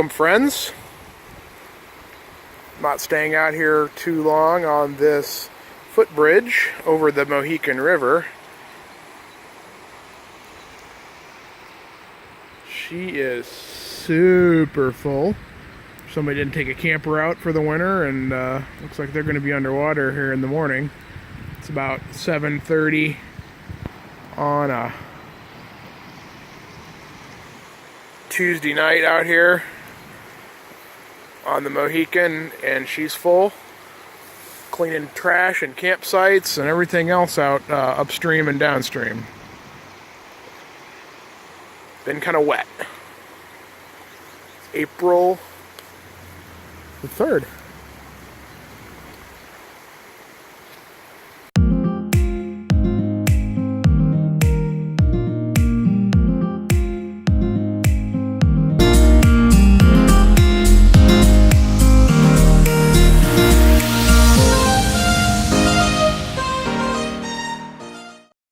welcome friends. Not staying out here too long on this footbridge over the Mohican River. She is super full. Somebody didn't take a camper out for the winter, and looks like they're going to be underwater here in the morning. It's about 7:30 on a Tuesday night out here on the Mohican, and she's full, cleaning trash and campsites and everything else out upstream and downstream. Been kind of wet. April the 3rd.